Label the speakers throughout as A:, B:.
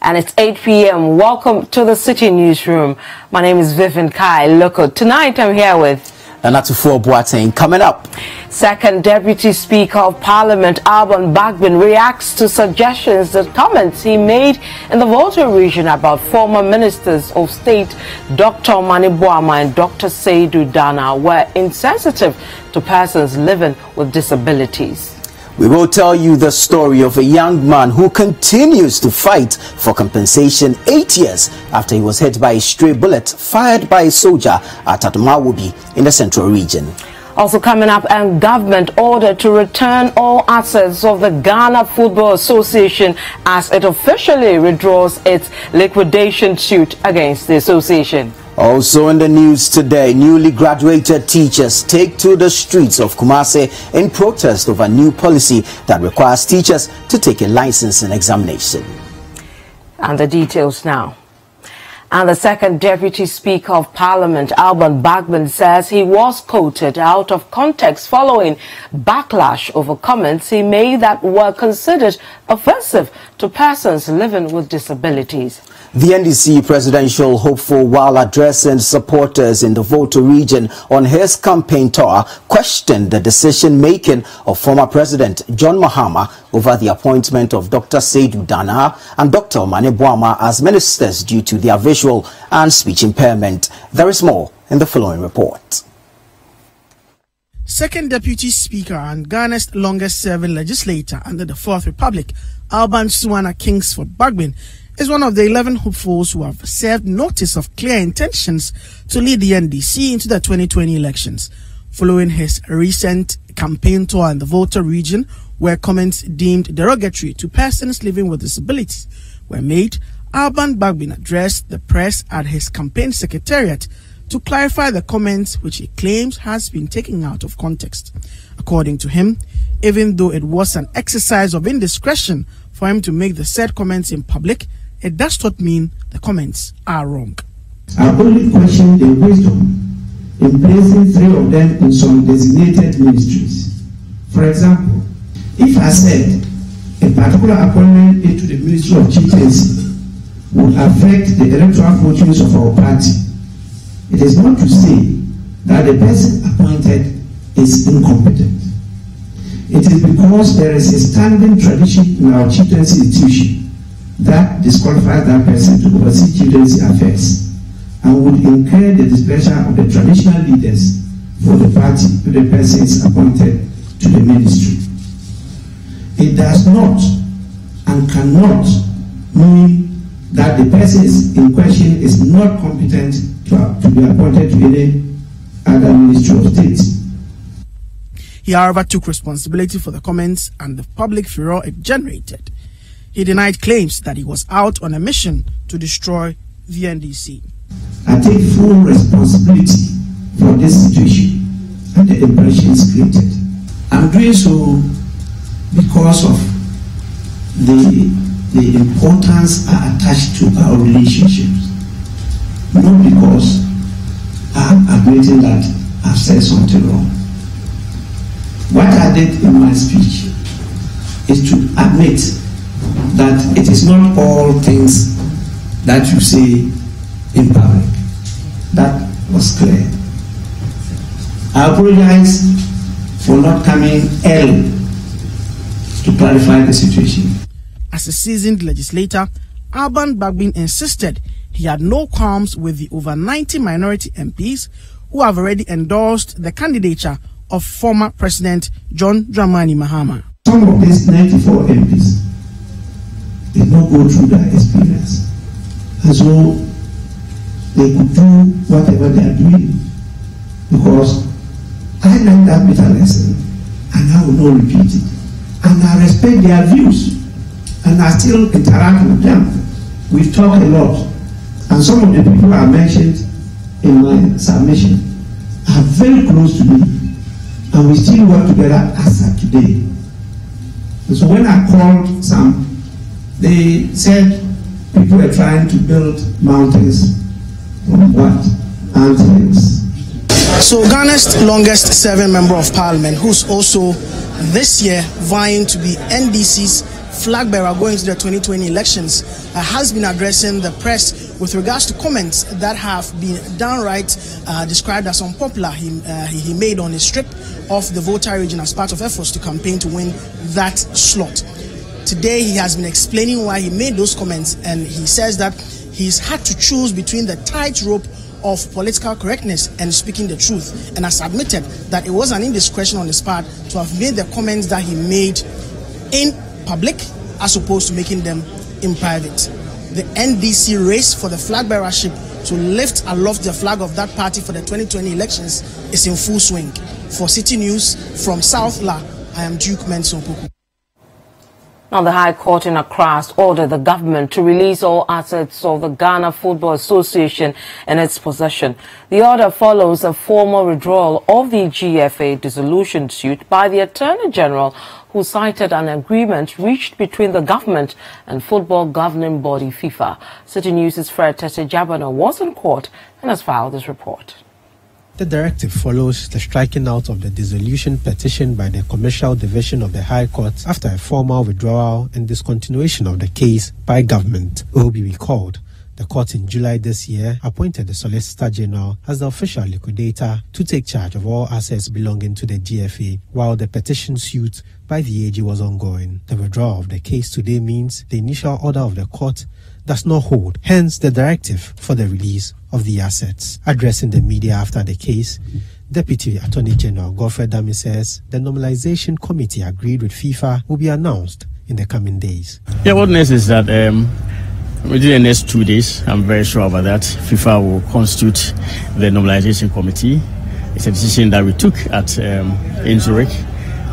A: and it's 8 p.m. Welcome to the City Newsroom. My name is Vivian Kai Loko. Tonight I'm here with
B: Anatufo Boateng. Coming up,
A: Second Deputy Speaker of Parliament Alban Bagbin reacts to suggestions that comments he made in the Volta region about former Ministers of State Dr. Mani Boama and Dr. Seydou Dana were insensitive to persons living with disabilities.
B: we will tell you the story of a young man who continues to fight for compensation 8 years after he was hit by a stray bullet fired by a soldier at Adomawobi in the Central Region.
A: Also coming up, and government ordered to return all assets of the Ghana Football Association as it officially withdraws its liquidation suit against the association.
B: Also in the news today, newly graduated teachers take to the streets of Kumasi in protest over a new policy that requires teachers to take a licensing examination.
A: And the details now. And the Second Deputy Speaker of Parliament, Alban Bagbin, says he was quoted out of context following backlash over comments he made that were considered offensive to persons living with disabilities.
B: The NDC presidential hopeful, while addressing supporters in the Volta region on his campaign tour, questioned the decision-making of former President John Mahama over the appointment of Dr. Seydou Dana and Dr. Mani Boama as ministers due to their visual and speech impairment. There is more in the following report.
C: Second Deputy Speaker and Ghana's longest-serving legislator under the Fourth Republic, Alban Suwana Kingsford Bagbin, is one of the 11 hopefuls who have served notice of clear intentions to lead the NDC into the 2020 elections, following his recent campaign tour in the Volta region, where comments deemed derogatory to persons living with disabilities were made. Alban Bagbin addressed the press at his campaign secretariat to clarify the comments which he claims has been taken out of context. According to him, even though it was an exercise of indiscretion for him to make the said comments in public, it does not mean the comments are wrong.
D: I only question the wisdom in placing 3 of them in some designated ministries. For example, if I said a particular appointment into the Ministry of Chieftaincy would affect the electoral fortunes of our party, it is not to say that the person appointed is incompetent. It is because there is a standing tradition in our chieftaincy institution that disqualifies that person to oversee chieftaincy affairs and would incur the displeasure of the traditional leaders for the party if the person is appointed to the ministry. It does not and cannot mean that the person in question is not competent to be appointed to any other ministry of state.
C: He, however, took responsibility for the comments and the public furor it generated. He denied claims that he was out on a mission to destroy the NDC.
D: I take full responsibility for this situation and the impressions created. I'm doing so because of the importance I attach to our relationships, not because I'm admitting that I've said something wrong. What I did in my speech is to admit that it is not all things that you say in public. That was clear. I apologize for not coming early to clarify the situation.
C: As a seasoned legislator, Alban Bagbin insisted he had no qualms with the over 90 minority MPs who have already endorsed the candidature of former President John Dramani Mahama.
D: Some of these 94 MPs did not go through that experience, and so they could do whatever they are doing, because I learned that bitter lesson and I will not repeat it. And I respect their views and I still interact with them. We talk a lot, and some of the people I mentioned in my submission are very close to me, and we still work together as of today. And so when I called some, they said people are trying to build mountains from what? Ants.
C: So Ghana's longest-serving member of parliament, who's also this year vying to be NDC's flag bearer going to the 2020 elections, has been addressing the press with regards to comments that have been downright described as unpopular he made on his trip off the Volta region as part of efforts to campaign to win that slot. Today he has been explaining why he made those comments, and he says that he's had to choose between the tightrope of political correctness and speaking the truth, and has admitted that it was an indiscretion on his part to have made the comments that he made in public as opposed to making them in private. The NDC race for the flag bearership to lift aloft the flag of that party for the 2020 elections is in full swing. For City News from South La, I am Duke Menson Poku.
A: Now, the High Court in Accra has ordered the government to release all assets of the Ghana Football Association in its possession. The order follows a formal withdrawal of the GFA dissolution suit by the Attorney General, who cited an agreement reached between the government and football governing body FIFA. City News' Fred Tete Jabana was in court and has filed this report.
E: The directive follows the striking out of the dissolution petition by the Commercial Division of the High Court after a formal withdrawal and discontinuation of the case by government. It will be recalled, the court in July this year appointed the Solicitor General as the official liquidator to take charge of all assets belonging to the GFA while the petition suit by the AG was ongoing. The withdrawal of the case today means the initial order of the court does not hold, hence the directive for the release of the assets. Addressing the media after the case, Deputy Attorney General Godfrey Dami says the normalization committee agreed with FIFA will be announced in the coming days.
F: Yeah, what next is that within the next 2 days, I'm very sure about that, FIFA will constitute the normalization committee. It's a decision that we took at in Zurich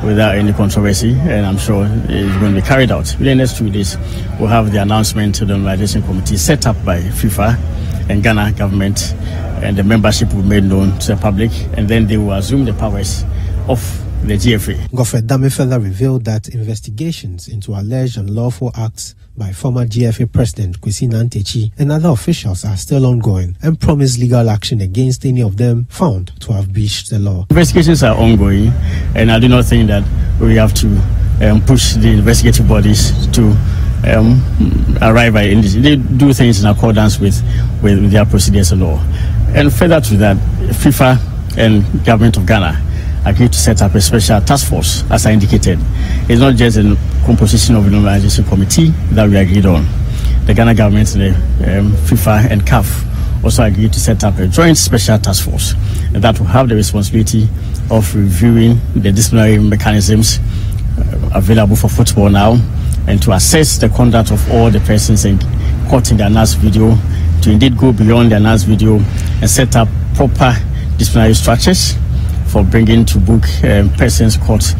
F: without any controversy, and I'm sure it's going to be carried out. Within the next 2 days, we'll have the announcement to the normalization committee set up by FIFA and Ghana government, and the membership will be made known to the public, and then they will assume the powers of the GFA.
E: Godfrey Dame further revealed that investigations into alleged unlawful acts by former GFA President Kwesi Nantechi and other officials are still ongoing, and promised legal action against any of them found to have breached the law.
F: Investigations are ongoing, and I do not think that we have to push the investigative bodies to arrive at anything. They do things in accordance with their procedures and law. And further to that, FIFA and government of Ghana agreed to set up a special task force, as I indicated. It's not just a composition of a normalization committee that we agreed on. The Ghana government, the FIFA and CAF also agreed to set up a joint special task force that will have the responsibility of reviewing the disciplinary mechanisms available for football now, and to assess the conduct of all the persons caught in the announced video, to indeed go beyond the announced video and set up proper disciplinary structures for bringing to book persons caught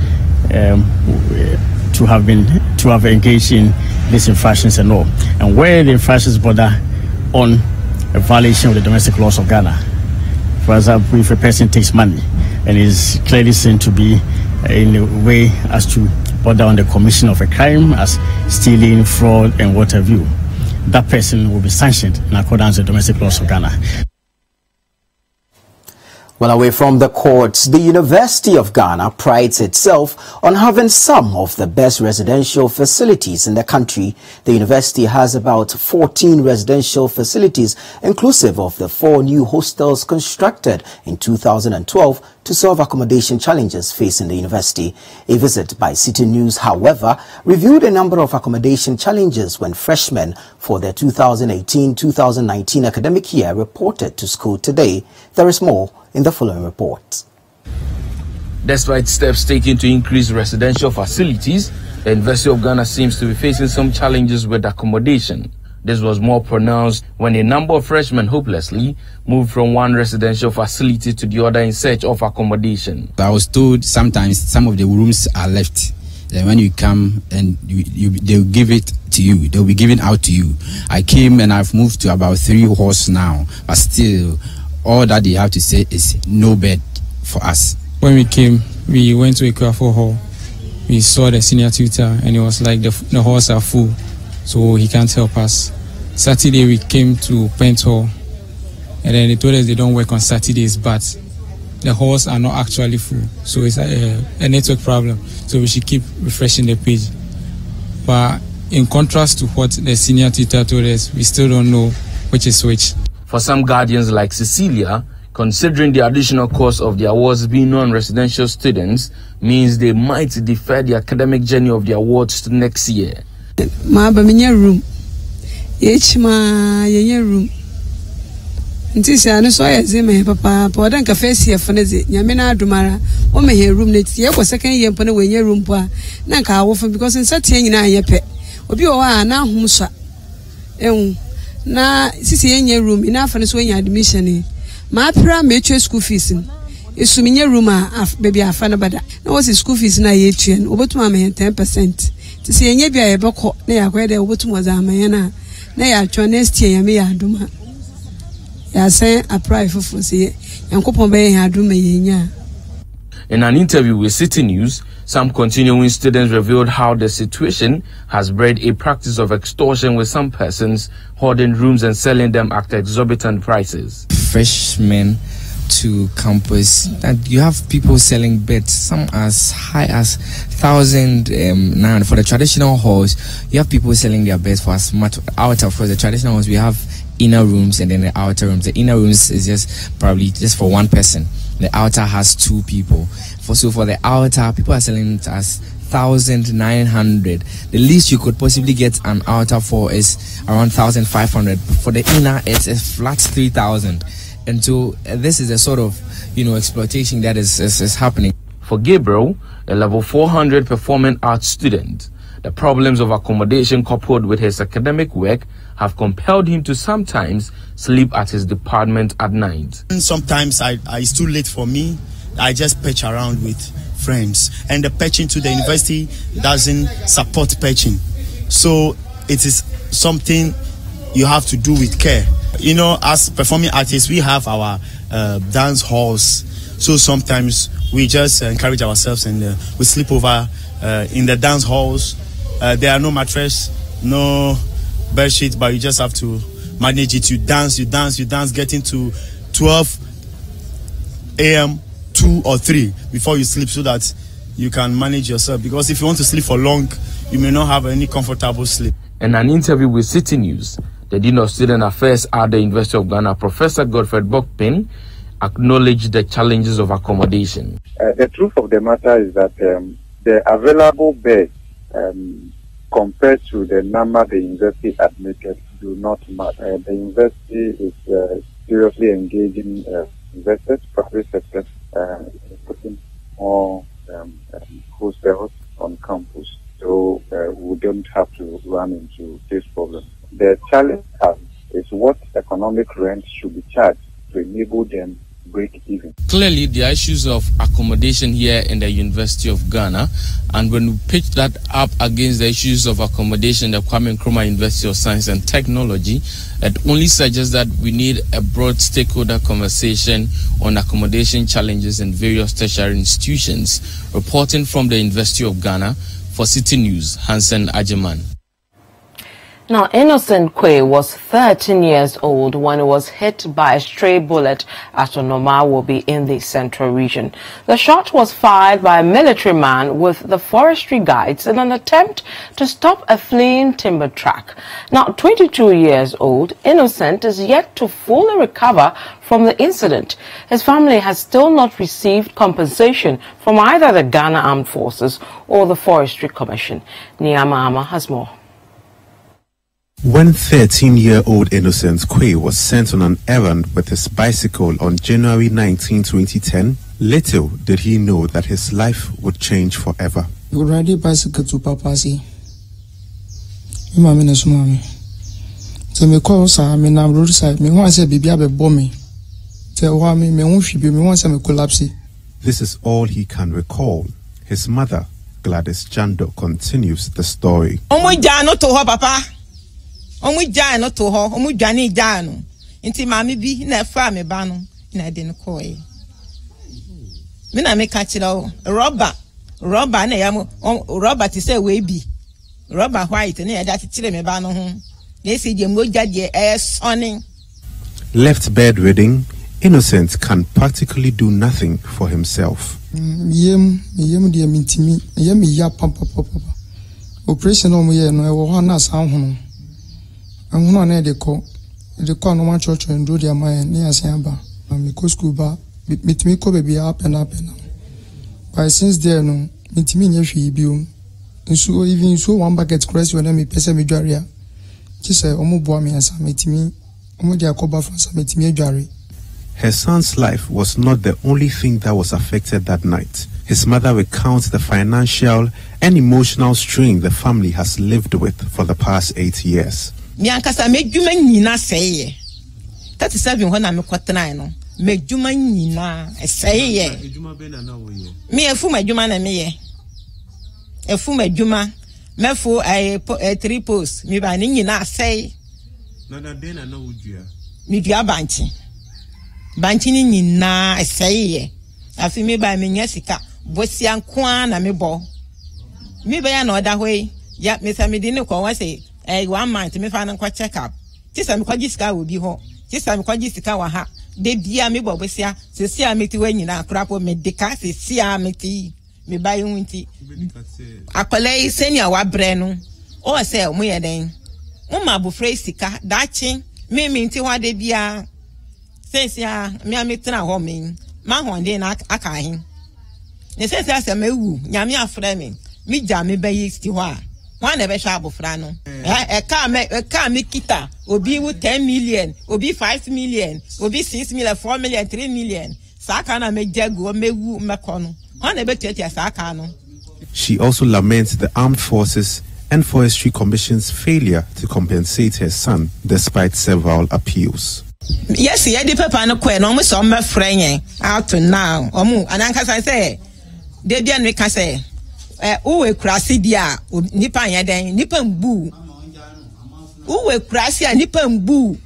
F: to have engaged in these infractions and all. And where the infractions border on a violation of the domestic laws of Ghana, for example, if a person takes money and is clearly seen to be in a way as to border on the commission of a crime, as stealing, fraud, and what have you, that person will be sanctioned in accordance with the domestic laws of Ghana.
B: Well, away from the courts, the University of Ghana prides itself on having some of the best residential facilities in the country. The university has about 14 residential facilities, inclusive of the 4 new hostels constructed in 2012 to solve accommodation challenges facing the university. A visit by City News, however, reviewed a number of accommodation challenges when freshmen for the 2018-2019 academic year reported to school today. There is more in the following report.
G: Despite steps taken to increase residential facilities, the University of Ghana seems to be facing some challenges with accommodation. This was more pronounced when a number of freshmen hopelessly moved from one residential facility to the other in search of accommodation.
H: I was told sometimes some of the rooms are left. Then when you come and they'll give it to you, they'll be given out to you. I came and I've moved to about 3 halls now, but still all that they have to say is no bed for us.
I: When we came, we went to a Equafo hall. We saw the senior tutor and it was like the halls are full, so he can't help us. Saturday we came to Pent Hall, and then they told us they don't work on Saturdays, but the halls are not actually full, so it's a network problem, so we should keep refreshing the page. But in contrast to what the senior tutor told us, we still don't know which is which.
G: For some guardians like Cecilia, considering the additional cost of the awards being non-residential students means they might defer the academic journey of the awards to next year.
J: room. room. Ntisi anu so yeze me papa pa odan ka first year faneze nyame na adumara o me he room net ye ko second year pone wenye room po na nka awofo because nsatie nyina ayepe obi o wa na ahumswa na sisi yenye room ina afane so yenye admission ma pra me school fees isuminye room a baby afana bada na was school fees na ye tuen obotuma me 10% sisi yenye bia ye beko na yakwa de obotuma za amanya na ya twa next year yame ya aduma. In an
G: interview with City News, some continuing students revealed how the situation has bred a practice of extortion, with some persons hoarding rooms and selling them at exorbitant prices.
K: Freshmen to campus, and you have people selling beds, some as high as 1,009 for the traditional halls. You have people selling their beds for as much out of the traditional halls. We have inner rooms and then the outer rooms. The inner rooms is just probably just for one person. The outer has 2 people. So for the outer, people are selling it as 1,900. The least you could possibly get an outer for is around 1,500. For the inner, it's a flat 3,000. And so this is a sort of, exploitation that is happening.
G: For Gabriel, a level 400 performing arts student, the problems of accommodation coupled with his academic work have compelled him to sometimes sleep at his department at night.
L: Sometimes it's too late for me. I just perch around with friends. And the perching to the university doesn't support perching. So it is something you have to do with care. As performing artists, we have our dance halls. So sometimes we just encourage ourselves and we sleep over in the dance halls. There are no mattress, no bed sheet, but you just have to manage it. You dance, getting to 12 a.m., 2 or 3 before you sleep, so that you can manage yourself. Because if you want to sleep for long, you may not have any comfortable sleep. In an interview with City News, the Dean of Student Affairs at the University of Ghana, Professor Godfred Bokpin, acknowledged the challenges of accommodation.
M: The truth of the matter is that the available beds compared to the number the university admitted do not match. The university is seriously engaging investors, private sector, putting more hostels on campus, so we don't have to run into this problem. The challenge is what economic rent should be charged to enable them break even. Clearly, there are issues of accommodation here in the University of Ghana, and when we pitch that up against the issues of accommodation at Kwame Nkrumah University of Science and Technology, it only suggests that we need a broad stakeholder conversation on accommodation challenges in various tertiary institutions. Reporting from the University of Ghana for City News, Hansen Ajiman.
A: Now, Innocent Kwe was 13 years old when he was hit by a stray bullet at Onomawobi in the central region. The shot was fired by a military man with the forestry guides in an attempt to stop a fleeing timber truck. Now, 22 years old, Innocent is yet to fully recover from the incident. His family has still not received compensation from either the Ghana Armed Forces or the Forestry Commission. Niyama Ama has more.
N: When 13-year-old Innocent Kwe was sent on an errand with his bicycle on January 19, 2010, little did he know that his life would change forever.
O: You ride a bicycle to Papasi. Mommy, no mommy. So me call sir, me na roadside. Me want say baby abe bomb me. Tell why me won't be me want say me collapse.
N: This is all he can recall. His mother, Gladys Jando, continues the story.
P: Oh my God, not to her, Papa. Omu jaa no to ho omu dwane jaa no nti maami bi na afa me ba no na de no koe me na me ka kira o rubber na yam rubber ti say we bi rubber white na ya da kire me ba no ho na esi je moja de soning.
N: Left bedridden, Innocent can practically do nothing for himself.
O: Yem de mintimi yem ya papa operation no ye no e wo ho na san hono ahono na de ko no ma church and do their mind ni asan ba me go school ba mitimi ko baby up and but since there no mitimi nya hwe biom nso even so one bucket cross when me pese me dware a ti say omo boa me asa mitimi omo dia ko ba fa mitimi dware.
N: Her son's life was not the only thing that was affected that night. His mother recounts the financial and emotional strain the family has lived with for the past 8 years.
P: Mi ankasa medjuma nyina seye. 37 ho na me kwotena no. Medjuma nyina seye. Medjuma be na na wo ye. Me efu medjuma na me ye. Efu medjuma mefu 3 posts. Mi ba ni nyina seye.
N: Na be na na wo dua.
P: Mi dua banchi. Banchi ni nyina seye. Afi me ba me nya sika. Bosia nkoa na me bo. Me ba ya na oda hoi. Ya me sa me di ne ko wa say 1 month me fa na kwa check up. Tisa me kwa gisika wo bi ho. Tisa me kwa gisika wa ha. De bia me bo bosia. Se sia me ti wanyina akrapo medica se sia me ti. Me ba yin nti. Akwalai senior wa bre no. O se mo ye den. Mo ma bo free sika dachi. Me nti wa de bia. Se sia me ametra ho me. Ma ho de na aka hin. Ne se sia se mewu. Nyame afra me. Mi ja me ba yi sti ho a. One never shall bofra no. A car me kita. Obi with 10 million, obi 5 million, obi 6 million, 4 million, 3 million. Sakana me jago me wu mekono. One never tell ya sakano.
N: She also laments the armed forces and Forestry Commission's failure to compensate her son despite several appeals.
P: Yes, yeah, the papa no kwen almost on my friend out to now. Omu, and I say, they didn't make us say. Uwe krasi dia nipa nya den nipa mbu uwe krasi a nipa mbu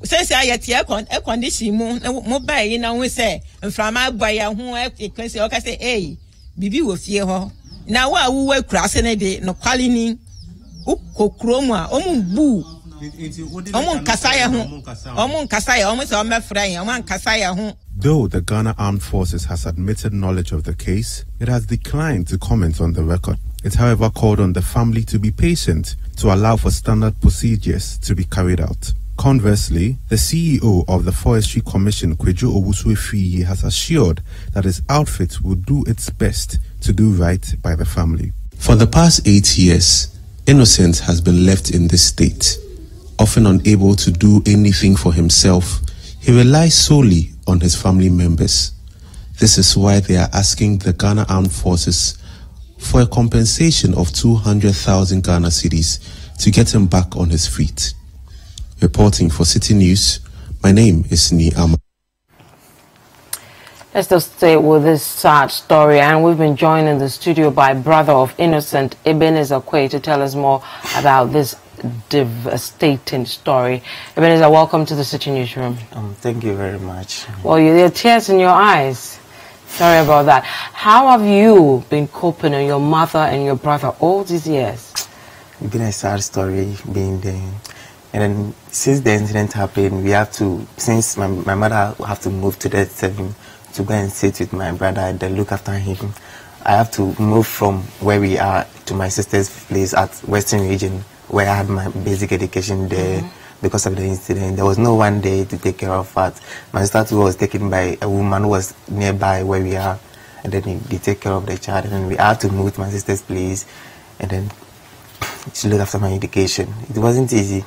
P: sense ayete e condition mu ba yi na hu se mframa agba ya hu ekwese o ka se bibi wo fie ho na wa uwe krasi ne de no kwali ni ukokro mu a omu mbu omu nkasa ya omu se o mefra ya omu nkasa ya hu.
N: Though the Ghana Armed Forces has admitted knowledge of the case, it has declined to comment on the record. It, however, called on the family to be patient to allow for standard procedures to be carried out. Conversely, the CEO of the Forestry Commission, Kwejo Owusu-Efiyi, has assured that his outfit will do its best to do right by the family.
Q: For the past 8 years, Innocent has been left in this state. Often unable to do anything for himself, he relies solely on his family members. This is why they are asking the Ghana Armed Forces for a compensation of 200,000 Ghana cedis to get him back on his feet. Reporting for City News, my name is Niama.
A: Let's just stay with this sad story, and we've been joined in the studio by brother of Innocent, Ebenezer Quay, to tell us more about this devastating story. Ebenezer, welcome to the City Newsroom.
R: Thank you very much.
A: Well, there are tears in your eyes. Sorry about that. How have you been coping, and your mother and your brother, all these years?
R: It's been a sad story being there. And then since the incident happened, we have to, since my mother have to move to the 7 to go and sit with my brother and then look after him. I have to move from where we are to my sister's place at Western Region, where I had my basic education there. Because of the incident. There was no one there to take care of us. My sister too was taken by a woman who was nearby where we are, and then they take care of the child, and then we had to move to my sister's place, and then she looked after my education. It wasn't easy.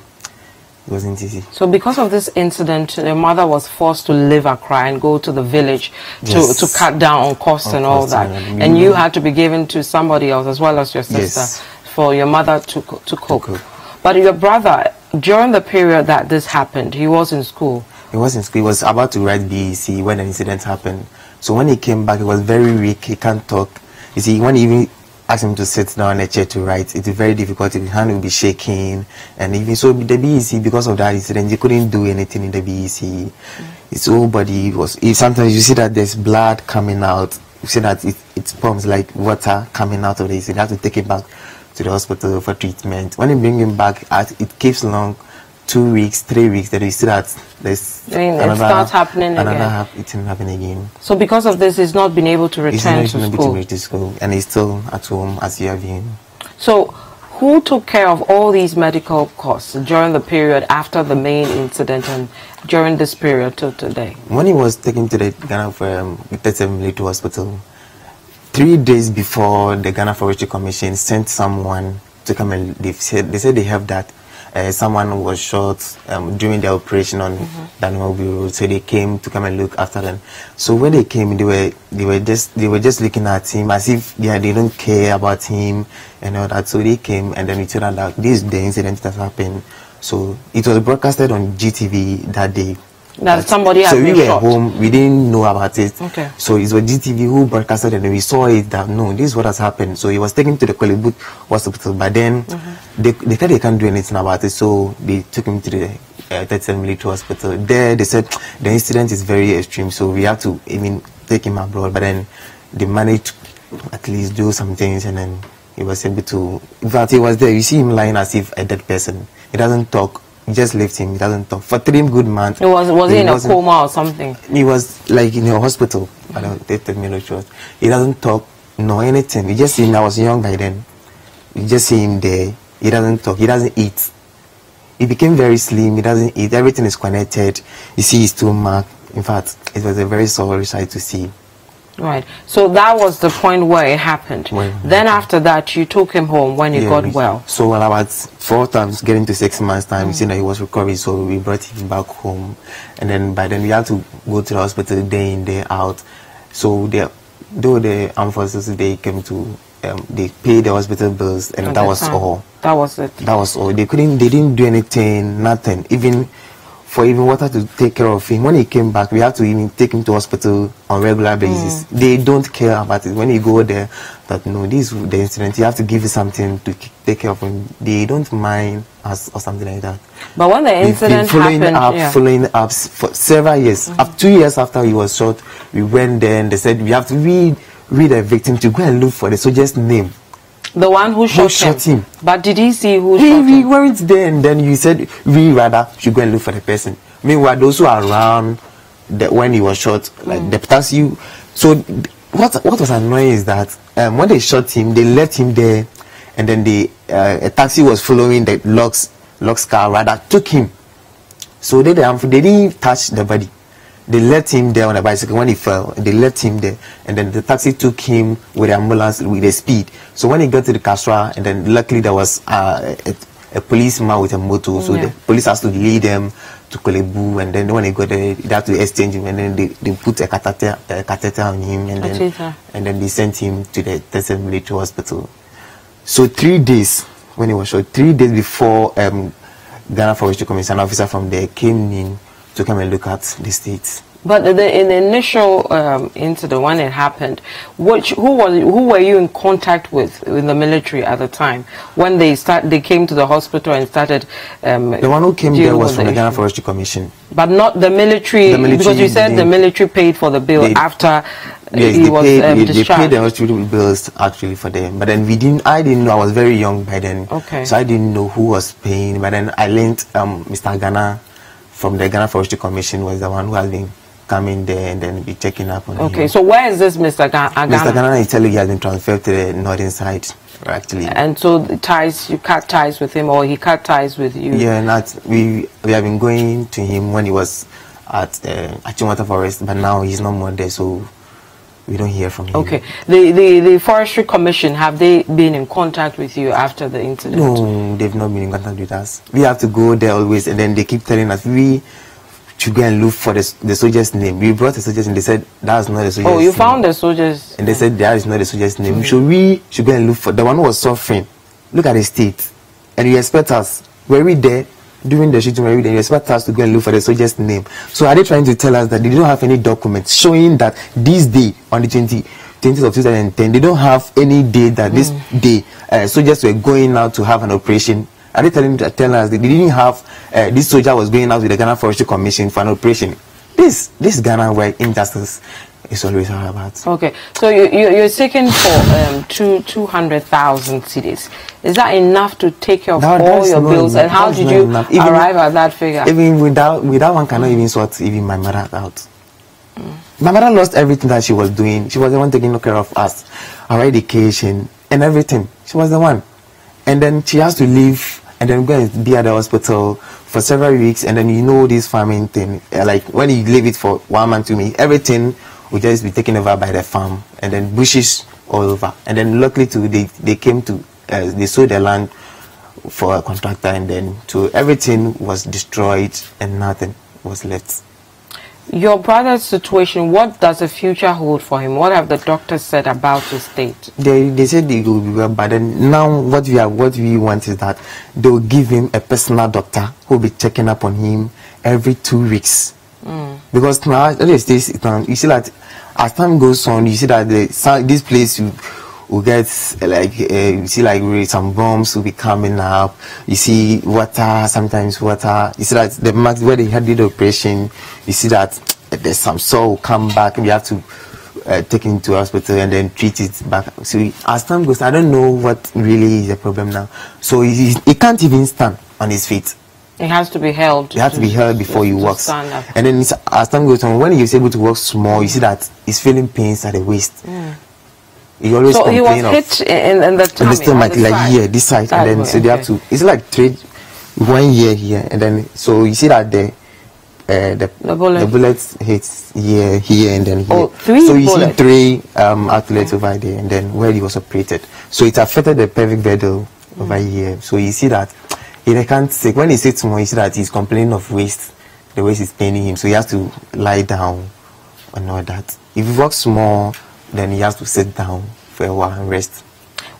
R: It wasn't easy.
A: So because of this incident, your mother was forced to leave Accra and go to the village to cut down on costs and all that. And you had to be given to somebody else as well as your sister for your mother to cook. But your brother, during the period that this happened, he was in school.
R: He was in school. He was about to write BEC when the incident happened. So when he came back, he was very weak. He can't talk. You see, when he even asked him to sit down in a chair to write, it's very difficult. His hand will be shaking. And even so, the BEC, because of that incident, he couldn't do anything in the BEC. His whole body was... Sometimes you see that there's blood coming out. You see that it pumps like water coming out of this. You have to take it back to the hospital for treatment. When you bring him back, it keeps long, 2 weeks, 3 weeks, then you see that there's
A: it starts happening again.
R: It didn't happen again.
A: So because of this, he's not been able to return to school.
R: And he's still at home as you have been.
A: So who took care of all these medical costs during the period after the main incident and during this period till today?
R: When he was taken to the Ghana Military Hospital, 3 days before, the Ghana Forestry Commission sent someone to come, and they said they have that someone was shot during the operation on Danmobi Road, so they came to come and look after them. So when they came, they were just looking at him as if they don't care about him and all that. So they came, and then we told them that this is the incident that happened. So it was broadcasted on GTV that day.
A: That somebody had
R: been shot. So we were home, we didn't know about it.
A: Okay.
R: So it was GTV who broadcasted, and we saw it that no, this is what has happened. So he was taken to the Kolebu hospital, but then they thought they can't do anything about it. So they took him to the 37 Military Hospital. There they said the incident is very extreme, so we have to take him abroad. But then they managed to at least do some things, and then he was able to. In fact, he was there. You see him lying as if a dead person. He doesn't talk. He just left him. He doesn't talk for 3 good months.
A: Was he in a coma or something?
R: He was like in a hospital. He doesn't talk, no anything. You just see him. I was young by then. You just see him there. He doesn't talk. He doesn't eat. He became very slim. He doesn't eat. Everything is connected. You see his stomach. In fact, it was a very sorry sight to see.
A: Right. So that was the point where it happened. Then after that, you took him home when he got well.
R: So when about 4 times, getting to 6 months time, you see that he was recovering. So we brought him back home, and then by then we had to go to the hospital day in, day out. So though the armed forces, they came to they paid the hospital bills, and that was all.
A: That was it.
R: That was all. They didn't do anything, nothing. Even water to take care of him. When he came back, we have to even take him to hospital on regular basis. They don't care about it. When you go there, that no, this is the incident, you have to give you something to take care of him. They don't mind us or something like that.
A: But when the incident happened,
R: following up for several years. 2 years after he was shot, we went there and they said we have to read the victim to go and look for the soldier's name.
A: The one who shot him. But did he see who shot him?
R: We weren't there, and then you said we rather should go and look for the person. Meanwhile, those who are around when he was shot, like the taxi. So what was annoying is that when they shot him, they left him there, and then a taxi was following the Locke's car, rather took him. So they didn't touch the body. They left him there on a bicycle. When he fell, they left him there, and then the taxi took him with the ambulance with the speed. So when he got to the Castra, and then luckily there was a policeman with a motor, so the police has to lead them to Kolebu, and then when they got there, they had to exchange him, and then they put a catheter on him, and then they sent him to the 37 Military Hospital. So 3 days when he was shot, 3 days before Ghana Forestry Commission, an officer from there came in to come and look at the state.
A: But in the initial incident, when it happened, who were you in contact with in the military at the time when they came to the hospital and started?
R: The one who came there was from the Ghana Forestry Commission,
A: but not the military, because you said the military paid for the bill after he was discharged.
R: They paid the hospital bills actually for them, but then I didn't know. I was very young by then, so I didn't know who was paying. But then I learned Mr. Ghana from the Ghana Forestry Commission was the one who has been coming there and then be checking up on him.
A: Okay, so where is this Mr. Ghana?
R: Mr. Ghana is telling you he has been transferred to the northern side, actually.
A: And so you cut ties with him, or he cut ties with you?
R: Yeah, we have been going to him when he was at Chimwata Forest, but now he's no more there, so we don't hear from him.
A: Okay. The Forestry Commission, have they been in contact with you after the incident?
R: No, they've not been in contact with us. We have to go there always, and then they keep telling us we should go and look for the soldier's name. We brought the soldier's name. They said that's not the soldier's name.
A: Oh, you found the soldier's
R: and they said that is not the soldier's name. So we should go and look for the one who was suffering. Look at the state. And you expect us, were we there during the shooting, you expect us to go and look for the soldier's name. So are they trying to tell us that they don't have any documents showing that this day, on the 20th of 2010, they don't have any day that this day soldiers were going out to have an operation? Are they telling us that they didn't have this soldier was going out with the Ghana Forestry Commission for an operation? This Ghana where injustice is always all about.
A: Okay, so you're seeking for 200,000 cedis. Is that enough to take care of all your bills? And how did you arrive at that figure?
R: Even without one cannot even sort even my mother out. My mother lost everything that she was doing. She was the one taking care of us, our education and everything. She was the one. and then she has to leave and then go and be at the hospital for several weeks, and then this farming thing, like when you leave it for 1 month, 2 months, everything will just be taken over by the farm, and then bushes all over. And then luckily too, they came to they sold the land for a contractor, and then everything was destroyed and nothing was left.
A: Your brother's situation, what does the future hold for him? What have the doctors said about his state?
R: They said they will be well, but then now what we want is that they will give him a personal doctor who will be checking up on him every 2 weeks. Because now, you see that as time goes on, you see that this place will get like you see like some bombs will be coming up. You see water, sometimes water. You see that the max where they had the operation, you see that there's some sore will come back, and you have to take him to hospital and then treat it back. So as time goes, I don't know what really is the problem now. So he can't even stand on his feet.
A: It has to be held.
R: It has to be held before he walks. And then as time goes on, when he's able to walk small, you see that he's feeling pains at the waist. He always
A: so he was
R: hit
A: in the tummy,
R: stomach, like here, this side, and then so they have to. It's like 1 year here, and then so you see that the bullet hits here, and then here. So you see 3 outlets over there, and then where he was operated. So it affected the pelvic girdle over here. So you see that he can't sit. When he sits more, you see that he's complaining of waist. The waist is paining him, so he has to lie down and all that. If he walks more, then he has to sit down for a while and rest.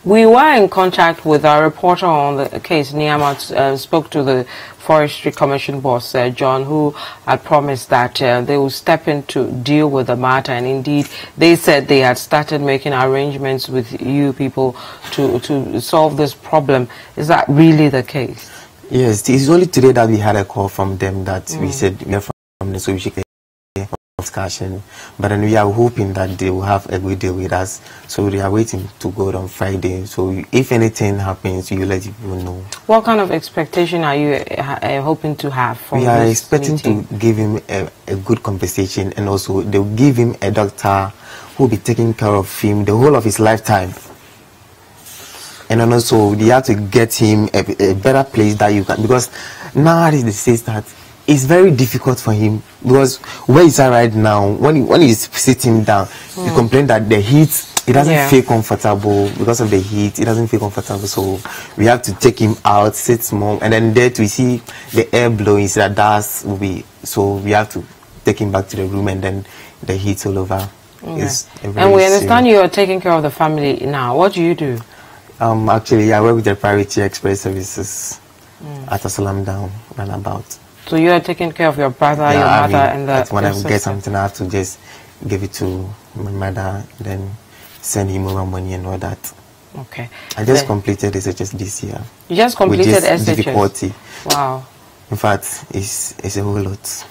A: We were in contact with our reporter on the case. Niamat spoke to the Forestry Commission boss, John, who had promised that they will step in to deal with the matter. And indeed, they said they had started making arrangements with you people to solve this problem. Is that really the case?
R: Yes, it's only today that we had a call from them that we said we are from the solution discussion, but then we are hoping that they will have a good deal with us. So we are waiting to go on Friday. So if anything happens, you let people know.
A: What kind of expectation are you hoping to have from
R: We are
A: this
R: expecting
A: meeting?
R: to give him a good compensation, and also they will give him a doctor who will be taking care of him the whole of his lifetime. And then also they have to get him a better place that you can, because nowadays they say that it's very difficult for him, because where he's at right now, when he's sitting down, he complains that the heat, he doesn't feel comfortable because of the heat. He doesn't feel comfortable, so we have to take him out, sit small, and then there to see the air blowing, so that dust will be. So we have to take him back to the room, and then the heat all over.
A: And we understand you are taking care of the family now. What do you do?
R: Actually, I work with the Priority Express Services at Asalam Down Runabout.
A: So you are taking care of your brother, your mother, and the
R: when I get something, I have to just give it to my mother, then send him over money and all that.
A: Okay.
R: I just completed SHS this year.
A: You just completed SHS?
R: Difficulty.
A: Wow.
R: In fact, it's a whole lot.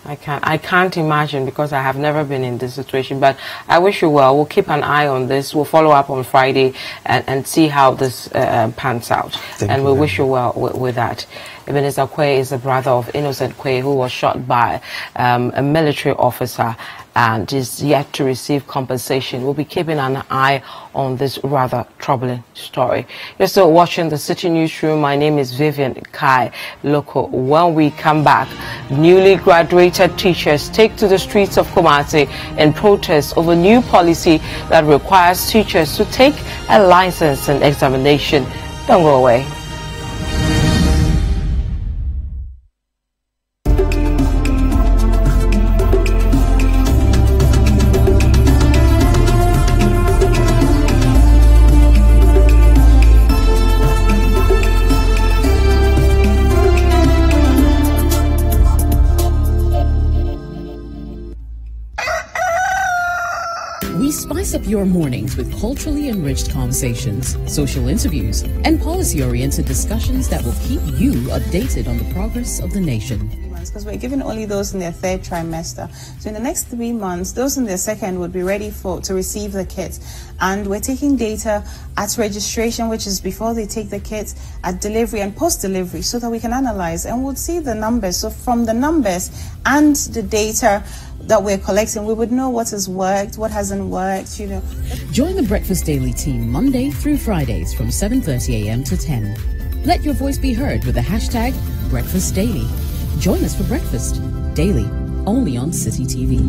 A: I can't imagine, because I have never been in this situation, but I wish you well. We'll keep an eye on this. We'll follow up on Friday and see how this pans out. And we wish you well with that. Ebenezer Quay is the brother of Innocent Quay, who was shot by a military officer and is yet to receive compensation. We'll be keeping an eye on this rather troubling story. You're still watching the City Newsroom. My name is Vivian Kai Loco. When we come back, newly graduated teachers take to the streets of Kumasi in protest over new policy that requires teachers to take a license and examination. Don't go away.
S: Spice up your mornings with culturally enriched conversations, social interviews, and policy-oriented discussions that will keep you updated on the progress of the nation.
T: because we're giving only those in their third trimester. So in the next 3 months, those in their second would be ready to receive the kits. And we're taking data at registration, which is before they take the kits, at delivery and post-delivery, so that we can analyze and we'll see the numbers. So from the numbers and the data that we're collecting, we would know what has worked, what hasn't worked, you know.
S: Join the Breakfast Daily team Monday through Fridays from 7:30 a.m. to 10. Let your voice be heard with the hashtag Breakfast Daily. Join us for breakfast daily, only on City TV.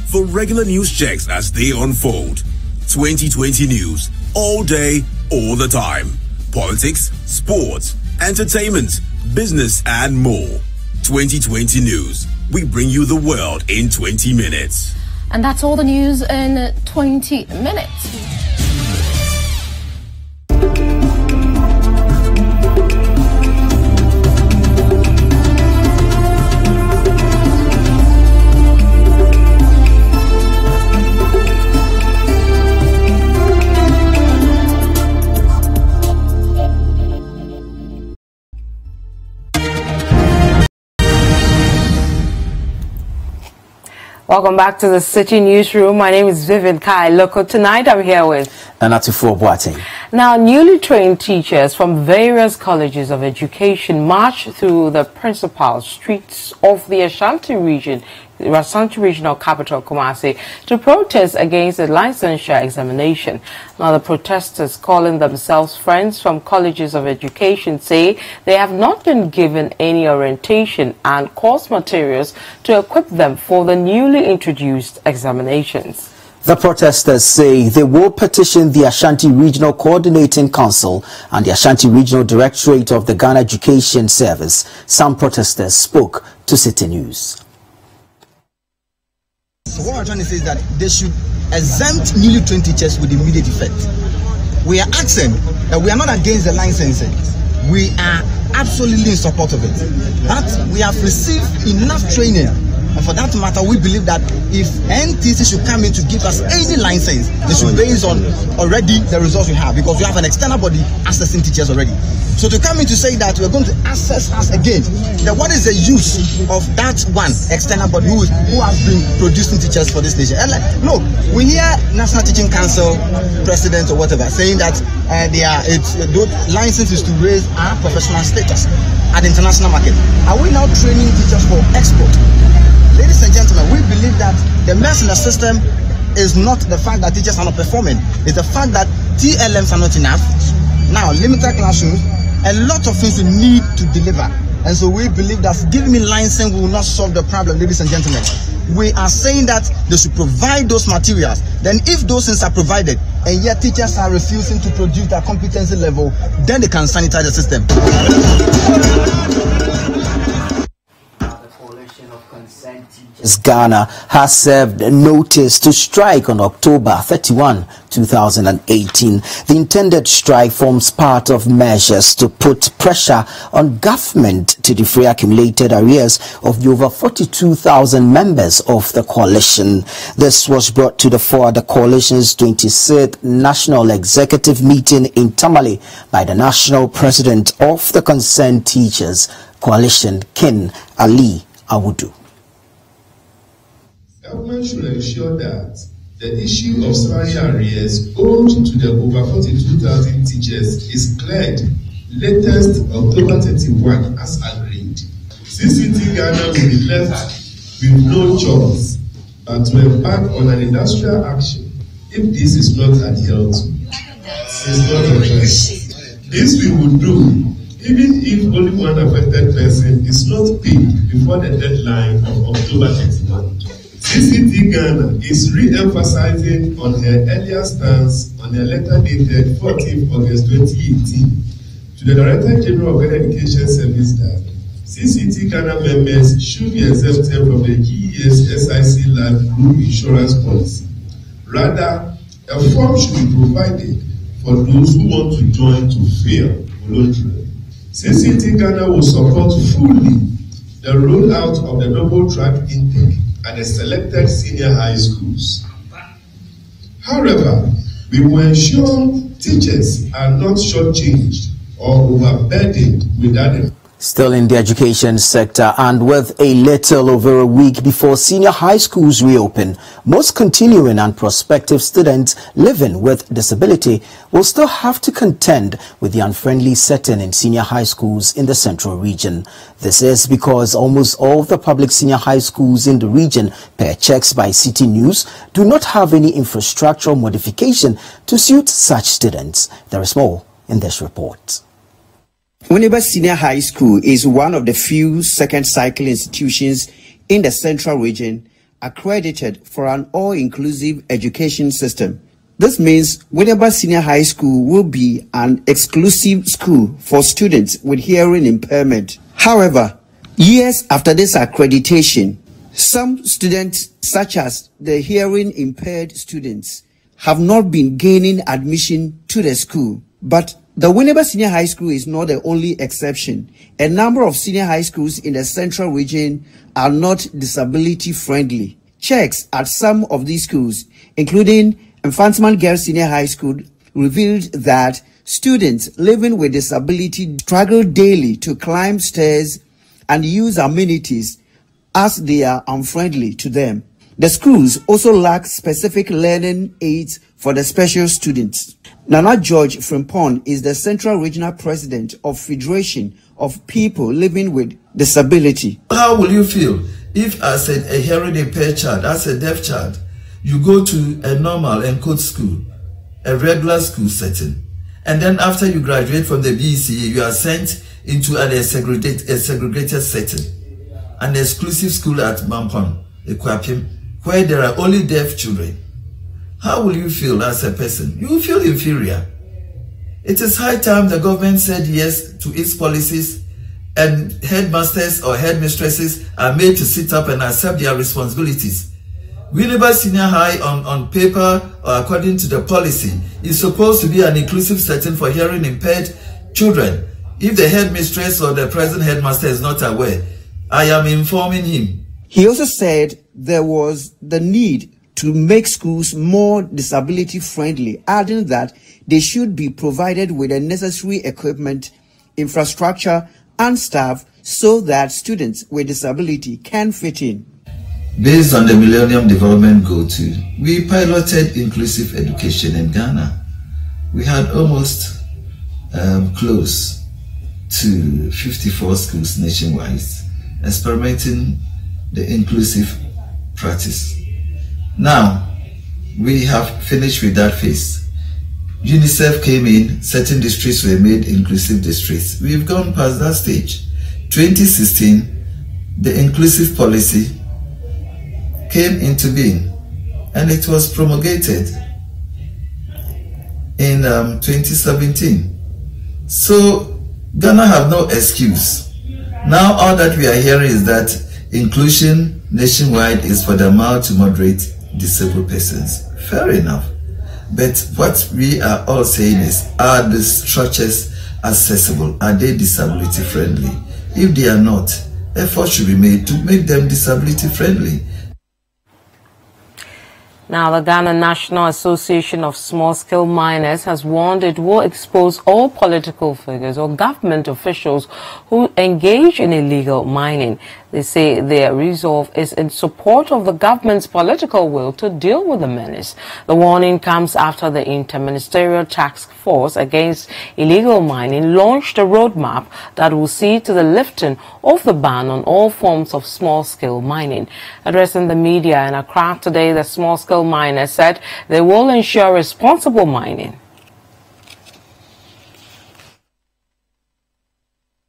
U: For regular news checks as they unfold, 2020 news all day, all the time. Politics, sports, entertainment, business, and more. 2020 news. We bring you the world in 20 minutes.
V: And that's all the news in 20 minutes.
A: Welcome back to the City Newsroom. My name is Vivian Kai Loco. Tonight I'm here with
B: Anatufo Boateng.
A: Now, newly trained teachers from various colleges of education marched through the principal streets of the Ashanti Regional Capital, Kumasi, to protest against the licensure examination. Now, the protesters, calling themselves Friends from Colleges of Education, say they have not been given any orientation and course materials to equip them for the newly introduced examinations.
B: The protesters say they will petition the Ashanti Regional Coordinating Council and the Ashanti Regional Directorate of the Ghana Education Service. Some protesters spoke to City News.
W: So what I'm trying to say is that they should exempt newly trained teachers with immediate effect. We are asking that we are not against the licensing. We are absolutely in support of it. But we have received enough training. And for that matter, we believe that if NTC should come in to give us any license, they should base on already the results we have, because we have an external body assessing teachers already. So to come in to say that we're going to assess us again, then what is the use of that one external body who has been producing teachers for this nation? And look, we hear National Teaching Council president or whatever saying that license is to raise our professional status at the international market. Are we now training teachers for export? Ladies and gentlemen, we believe that the mess in the system is not the fact that teachers are not performing. It's the fact that TLMs are not enough. Now, limited classrooms, a lot of things we need to deliver. And so we believe that giving me license will not solve the problem, ladies and gentlemen. We are saying that they should provide those materials. Then if those things are provided, and yet teachers are refusing to produce their competency level, then they can sanitize the system.
B: Ghana has served notice to strike on October 31, 2018. The intended strike forms part of measures to put pressure on government to defray accumulated arrears of the over 42,000 members of the coalition. This was brought to the fore at the coalition's 26th National Executive Meeting in Tamale by the National President of the Concerned Teachers Coalition, Ken Ali Awudu.
X: Government should ensure that the issue of salary arrears owed to the over 42,000 teachers is cleared latest October 31 as agreed. CCT Ghana will be left with no choice but to embark on an industrial action if this is not adhered to. This we will do even if only one affected person is not paid before the deadline of October 31. CCT Ghana is re-emphasizing on her earlier stance on a letter dated 14th August 2018 to the Director General of Ghana Education Service that CCT Ghana members should be exempted from the GES SIC Life Group Insurance Policy. Rather, a form should be provided for those who want to join to fail voluntarily. CCT Ghana will support fully the rollout of the double track intake at the selected senior high schools. However, we will ensure teachers are not shortchanged or overburdened with that.
B: Still in the education sector, and with a little over a week before senior high schools reopen, most continuing and prospective students living with disability will still have to contend with the unfriendly setting in senior high schools in the central region. This is because almost all of the public senior high schools in the region, per checks by City News, do not have any infrastructural modification to suit such students. There is more in this report.
C: Winneba Senior High School is one of the few second cycle institutions in the central region accredited for an all-inclusive education system. This means Winneba Senior High School will be an exclusive school for students with hearing impairment. However, years after this accreditation, some students, such as the hearing impaired students, have not been gaining admission to the school. But the Winneba Senior High School is not the only exception. A number of senior high schools in the central region are not disability friendly. Checks at some of these schools, including Infantsman Girls Senior High School, revealed that students living with disability struggle daily to climb stairs and use amenities as they are unfriendly to them. The schools also lack specific learning aids for the special students. Nana George Frimpong is the Central Regional President of Federation of People Living with Disability.
D: How will you feel if, as a hearing impaired child, as a deaf child, you go to a normal and code school, a regular school setting, and then after you graduate from the BECA, you are sent into a segregated setting, an exclusive school at Mampon, Equapim, where there are only deaf children? How will you feel as a person? You will feel inferior. It is high time the government said yes to its policies and headmasters or headmistresses are made to sit up and accept their responsibilities. Winneba Senior High on paper or according to the policy is supposed to be an inclusive setting for hearing impaired children. If the headmistress or the present headmaster is not aware, I am informing him.
C: He also said there was the need to make schools more disability friendly, adding that they should be provided with the necessary equipment, infrastructure, and staff so that students with disability can fit in.
D: Based on the Millennium Development Goal 2, we piloted inclusive education in Ghana. We had almost close to 54 schools nationwide experimenting the inclusive practice. Now, we have finished with that phase. UNICEF came in, certain districts were made inclusive districts. We've gone past that stage. 2016, the inclusive policy came into being and it was promulgated in 2017. So, Ghana have no excuse. Now all that we are hearing is that inclusion nationwide is for the mild to moderate disabled persons. Fair enough. But what we are all saying is, are the structures accessible? Are they disability friendly? If they are not, effort should be made to make them disability friendly.
A: Now, the Ghana National Association of Small-Scale Miners has warned it will expose all political figures or government officials who engage in illegal mining. They say their resolve is in support of the government's political will to deal with the menace. The warning comes after the Interministerial Task Force Against Illegal Mining launched a roadmap that will see to the lifting of the ban on all forms of small-scale mining. Addressing the media in Accra today, the small-scale miners said they will ensure responsible mining.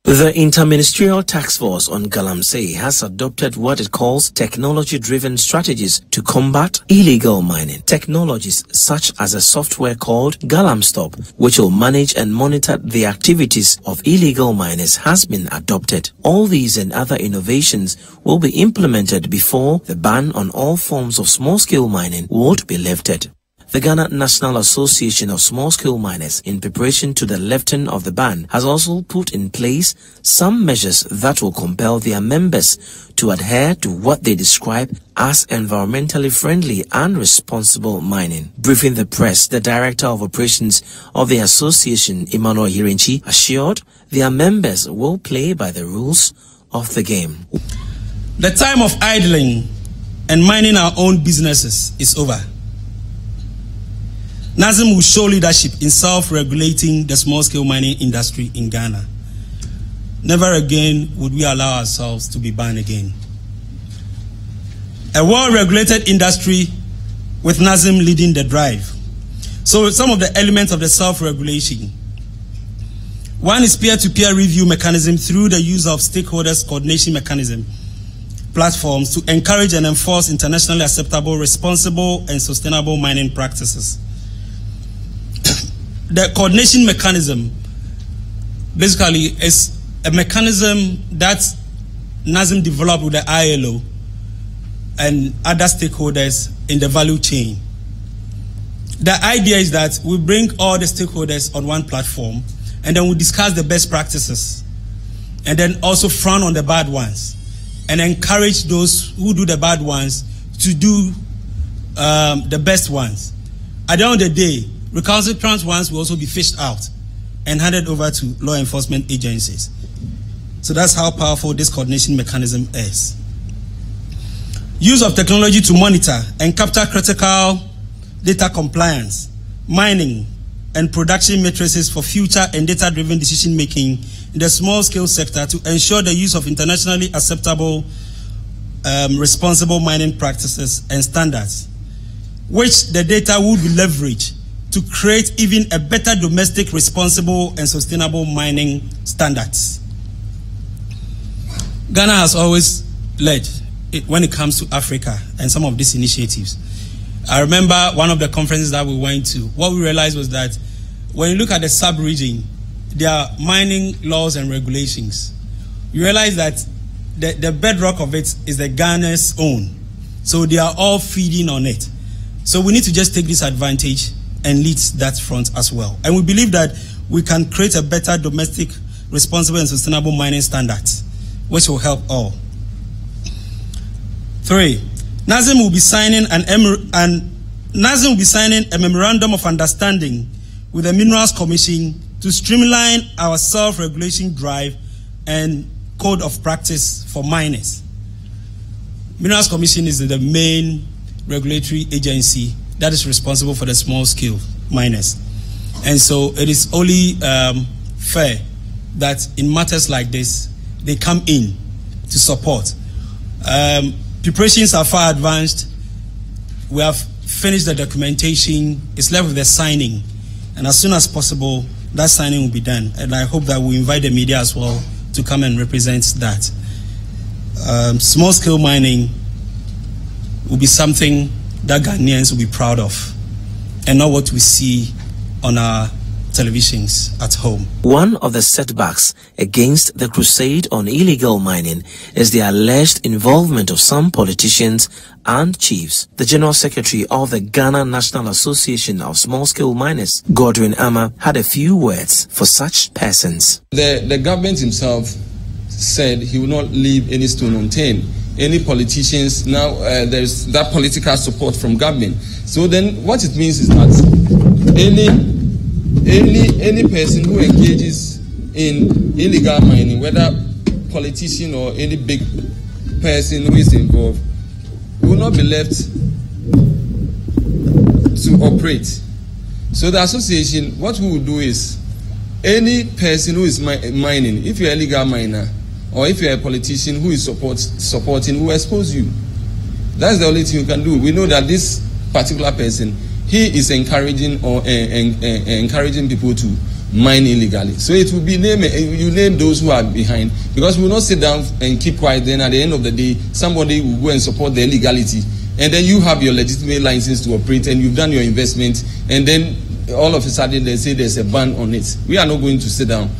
E: The Interministerial Task Force on Galamsey has adopted what it calls technology-driven strategies to combat illegal mining. Technologies such as a software called Galamstop, which will manage and monitor the activities of illegal miners, has been adopted. All these and other innovations will be implemented before the ban on all forms of small-scale mining would be lifted. The Ghana National Association of Small-Scale Miners, in preparation to the lifting of the ban, has also put in place some measures that will compel their members to adhere to what they describe as environmentally friendly and responsible mining. Briefing the press, the Director of Operations of the association, Emmanuel Hirenchi, assured their members will play by the rules of the game.
F: The time of idling and minding our own businesses is over. NASM will show leadership in self-regulating the small-scale mining industry in Ghana. Never again would we allow ourselves to be banned again. A well-regulated industry with NASM leading the drive. So some of the elements of the self-regulation. One is peer-to-peer review mechanism through the use of stakeholders coordination mechanism platforms to encourage and enforce internationally acceptable, responsible, and sustainable mining practices. The coordination mechanism basically is a mechanism that NASM developed with the ILO and other stakeholders in the value chain. The idea is that we bring all the stakeholders on one platform and then we discuss the best practices and then also frown on the bad ones and encourage those who do the bad ones to do the best ones. At the end of the day, recalcitrant ones will also be fished out and handed over to law enforcement agencies. So that's how powerful this coordination mechanism is. Use of technology to monitor and capture critical data compliance, mining, and production matrices for future and data-driven decision-making in the small-scale sector to ensure the use of internationally acceptable, responsible mining practices and standards, which the data would be leveraged to create even a better domestic, responsible, and sustainable mining standards. Ghana has always led when it comes to Africa and some of these initiatives. I remember one of the conferences that we went to. What we realized was that when you look at the sub-region, there are mining laws and regulations. You realize that the bedrock of it is the Ghana's own. So they are all feeding on it. So we need to just take this advantage and lead that front as well. And we believe that we can create a better domestic, responsible, and sustainable mining standards, which will help all. 3, NASM will be signing a memorandum of understanding with the Minerals Commission to streamline our self-regulation drive and code of practice for miners. Minerals Commission is the main regulatory agency that is responsible for the small-scale miners. And so it is only fair that in matters like this, they come in to support. Preparations are far advanced. We have finished the documentation. It's left with the signing. And as soon as possible, that signing will be done. And I hope that we invite the media as well to come and represent that. Small-scale mining will be something that Ghanaians will be proud of, and not what we see on our televisions at home.
E: One of the setbacks against the crusade on illegal mining is the alleged involvement of some politicians and chiefs. The General Secretary of the Ghana National Association of Small-Scale Miners, Godwin Ama, had a few words for such persons.
H: The government himself said he will not leave any stone unturned. Any politicians, now there's that political support from government. So then what it means is that any person who engages in illegal mining, whether politician or any big person who is involved, will not be left to operate. So the association, what we will do is, any person who is mining, if you're a legal miner, or if you're a politician who is supporting, who expose you. That's the only thing you can do. We know that this particular person, he is encouraging or encouraging people to mine illegally. So it will be you name those who are behind, because we will not sit down and keep quiet. Then at the end of the day, somebody will go and support the illegality, and then you have your legitimate license to operate, and you've done your investment, and then all of a sudden they say there's a ban on it. We are not going to sit down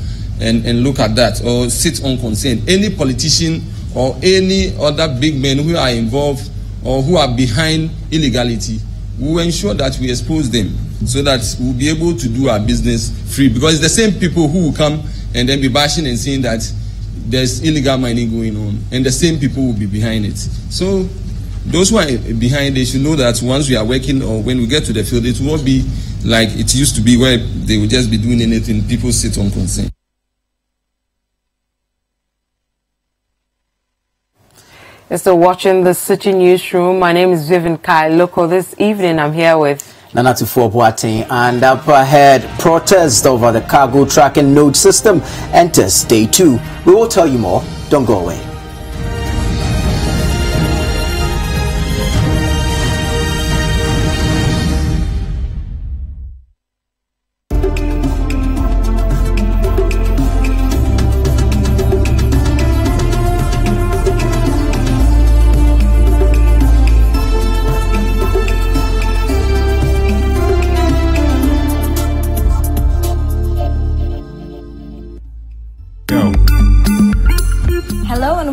H: and look at that or sit unconcerned. Any politician or any other big men who are involved or who are behind illegality, we will ensure that we expose them so that we'll be able to do our business free. Because it's the same people who will come and then be bashing and saying that there's illegal mining going on, and the same people will be behind it. So those who are behind it should know that once we are working or when we get to the field, it won't be like it used to be where they will just be doing anything, people sit on consent.
A: You're still watching the City Newsroom. My name is Vivian Kai Loco. This evening I'm here with
B: Nana Boateng, and up ahead, protest over the cargo tracking node system enters day 2. We will tell you more. Don't go away.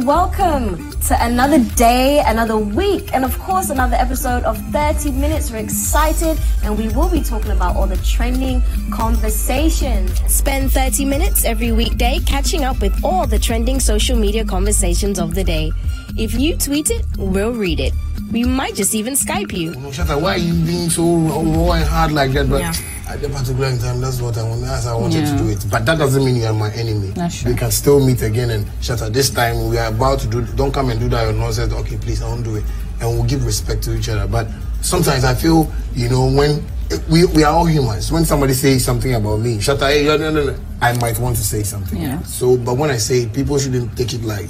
V: Welcome to another day, another week, and of course another episode of 30 Minutes. We're excited and we will be talking about all the trending conversations.
G: Spend 30 minutes every weekday catching up with all the trending social media conversations of the day. If you tweet it, we'll read it. We might just even Skype you.
I: Shatta, why are you being so raw and hard like that? But at the particular time, that's what I wanted to do it. But that doesn't mean you are my enemy. We can still meet again and Shatta, this time we are about to do, don't come and do that or nonsense. Okay, please, I won't do it. And we'll give respect to each other. But sometimes I feel, you know, when we are all humans. When somebody says something about me, Shatta, hey, no, I might want to say something. Yeah. So, but when I say it, people shouldn't take it like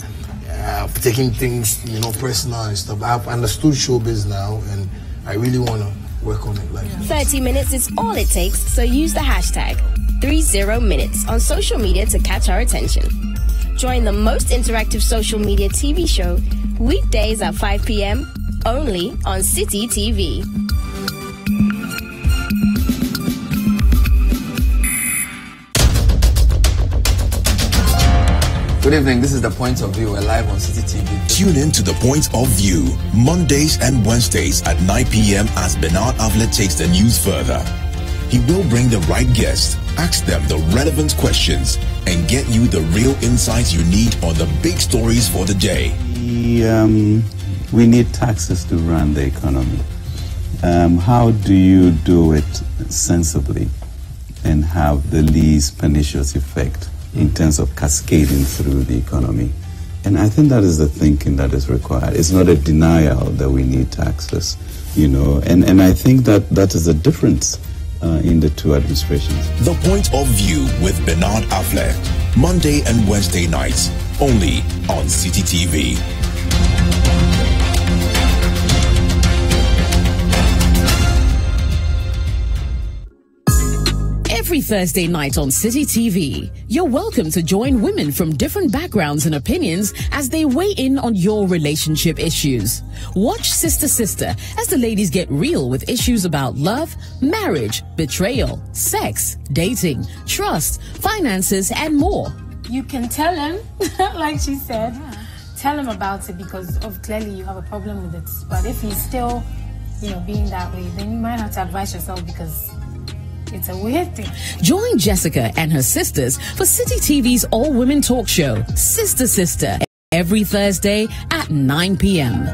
I: taking things, you know, personal and stuff. I've understood showbiz now, and I really want to work on it. Like
G: 30 minutes is all it takes, so use the hashtag 30minutes on social media to catch our attention. Join the most interactive social media TV show weekdays at 5 p.m. only on City TV.
J: Good evening, this is The Point of View. We're live on City TV.
U: Tune in to The Point of View, Mondays and Wednesdays at 9 p.m. as Bernard Avlet takes the news further. He will bring the right guests, ask them the relevant questions, and get you the real insights you need on the big stories for the day.
K: We need taxes to run the economy. How do you do it sensibly and have the least pernicious effect in terms of cascading through the economy? And I think that is the thinking that is required. It's not a denial that we need taxes, you know, and I think that that is the difference in the two administrations.
U: The Point of View with Bernard Avlet, Monday and Wednesday nights, only on City TV.
S: Every Thursday night on City TV, you're welcome to join women from different backgrounds and opinions as they weigh in on your relationship issues. Watch Sister Sister as the ladies get real with issues about love, marriage, betrayal, sex, dating, trust, finances, and more.
Y: You can tell him, like she said, tell him about it because clearly you have a problem with it. But if he's still, you know, being that way, then you might have to advise yourself because it's a weird thing.
S: Join Jessica and her sisters for City TV's all-women talk show, Sister Sister, every Thursday at 9 p.m.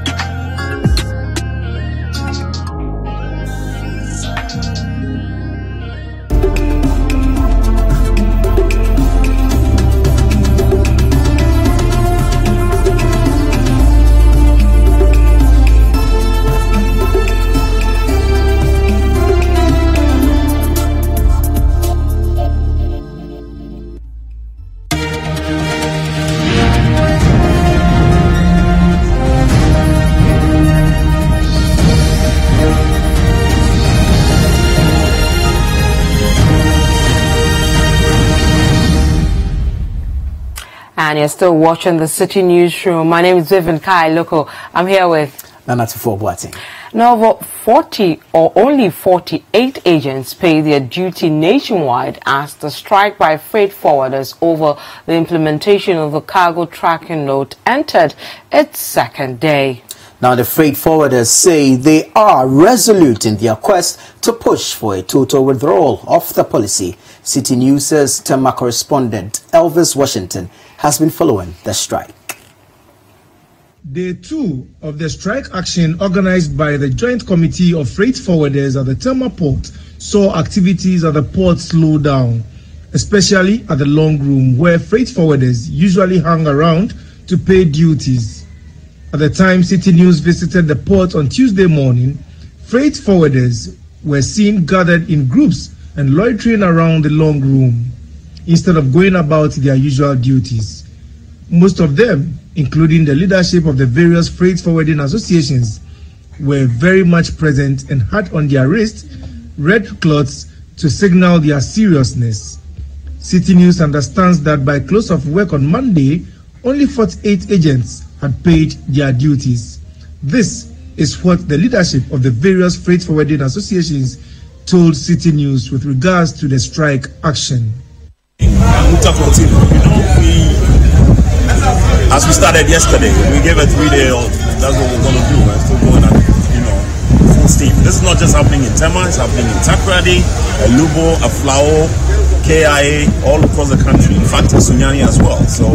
A: And you're still watching the City Newsroom. My name is Vivian Kai Loco. I'm here with
B: Nana Boateng.
A: Now, only 48 agents pay their duty nationwide as the strike by freight forwarders over the implementation of the cargo tracking note entered its second day.
B: Now, the freight forwarders say they are resolute in their quest to push for a total withdrawal of the policy. City News' Tema correspondent Elvis Washington has been following the strike.
L: Day 2 of the strike action organized by the Joint Committee of Freight Forwarders at the Tema Port saw activities at the port slow down, especially at the long room where freight forwarders usually hang around to pay duties. At the time City News visited the port on Tuesday morning, freight forwarders were seen gathered in groups and loitering around the long room instead of going about their usual duties. Most of them, including the leadership of the various freight forwarding associations, were very much present and had on their wrists red cloths to signal their seriousness. City News understands that by close of work on Monday, only 48 agents had paid their duties. This is what the leadership of the various freight forwarding associations told City News with regards to the strike action.
M: As we started yesterday, we gave a 3-day off. That's what we're going to do. We're still going at, full steam. This is not just happening in Tema, it's happening in Takoradi, Lubo, Aflao, KIA, all across the country. In fact, in Sunyani as well. So,